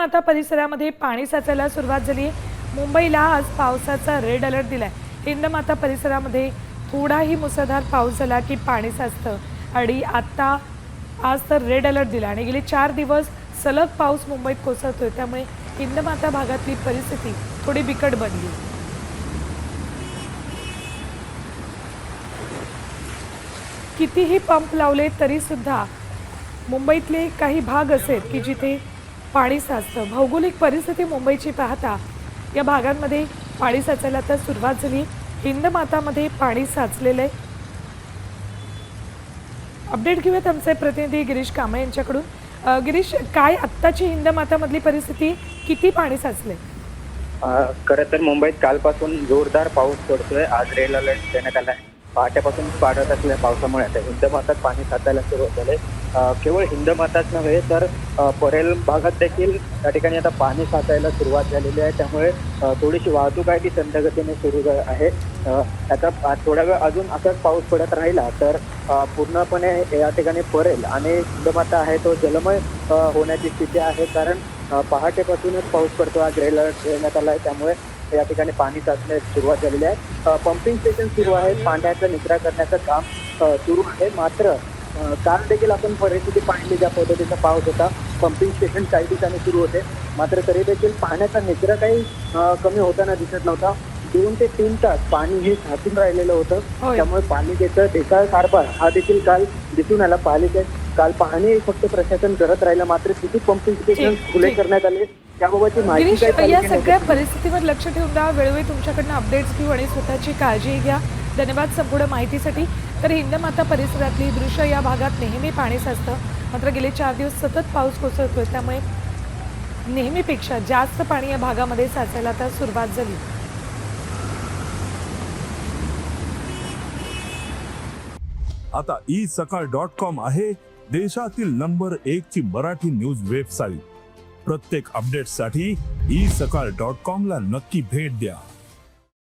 आता परिसरामध्ये पाणी साचायला सुरुवात झाली आहे। मुंबईला आज पावसाचा रेड अलर्ट दिलाय। हिंदमाता परिसरामध्ये थोडाही मुसळधार पाऊस झाला की पाणी साचतं आणि आता आज तर रेड अलर्ट दिला आणि गेले 4 दिवस सलग पाऊस मुंबईत कोसळतोय, त्यामुळे हिंदमाता भागातली परिस्थिती थोडी बिकट बनली। कितीही पंप लावले तरी सुद्धा मुंबईतले काही भाग असेल की जिथे पाणी साचतं। भौगोलिक परिस्थिती मुंबईची पाहता या भागांमध्ये पाणी साचायला तर सुरुवात झाली। हिंदमातामध्ये पाणी साचलेलं आहे। अपडेट घेऊयात आमचे प्रतिनिधी गिरीश कांबळे यांच्याकडून। गिरीश, काय आत्ताची हिंदमातामधली परिस्थिती, किती पाणी साचले? खरं तर मुंबईत कालपासून जोरदार पाऊस पडतोय। आज रेड अलर्ट देण्यात आला आहे। पहाटेपासून पडत असलेल्या पावसामुळे आता हिंदमातात पाणी साचायला सुरुवात झाले। केवळ हिंदमाताच नव्हे तर परेल भागात देखील त्या ठिकाणी आता पाणी साचायला सुरुवात झालेली आहे। त्यामुळे थोडीशी वाहतूक आहे ती संथगतीने सुरू आहे। आता थोडा वेळ अजून असाच पाऊस पडत राहिला तर पूर्णपणे या ठिकाणी परेल आणि हिंदमाता आहे तो जलमय होण्याची स्थिती आहे। कारण पहाटेपासूनच पाऊस पडतो। आज रेड अलर्ट देण्यात आला आहे, त्यामुळे या ठिकाणी पाणी साचण्यास सुरुवात झालेली आहे। पंपिंग स्टेशन सुरू आहे, पाण्याचा निचरा करण्याचं काम सुरू आहे। मात्र काल देखील आपण परिस्थिती पाहिली, ज्या पद्धतीचा पाऊस होता। पंपिंग स्टेशन काही ठिकाणी सुरू होते, मात्र तरी देखील पाण्याचा निचरा काही कमी होताना दिसत नव्हता। 2 ते 3 तास पाणी हे साचून राहिलेलं होतं, त्यामुळे पालिकेचा ढेकळा कारभार हा देखील काल दिसून आला। पालिकेत काल पाहणी फक्त प्रशासन करत राहिलं, मात्र किती पंपिंग स्टेशन खुले करण्यात आले त्याबाबतची माहिती काय? या सगळ्या परिस्थितीवर लक्ष ठेवून द्या। वेळोवेळी तुमच्याकडनं अपडेट्स घेऊ आणि स्वतःची काळजी घ्या। धन्यवाद संपूर्ण माहितीसाठी। तर हिंदमाता परिसरातली दृश्य या भागात नेहमी पाणी साचतं, मात्र गेले 4 दिवस सतत पाऊस कोसळतोय, त्यामुळे नेहमीपेक्षा जास्त पाणी या भागामध्ये साचायला आता सुरुवात झाली। आता isakal.com आहे देशातील नंबर 1 ची मराठी न्यूज वेबसाईट। प्रत्येक अपडेटसाठी isakal.com ला नक्की भेट द्या।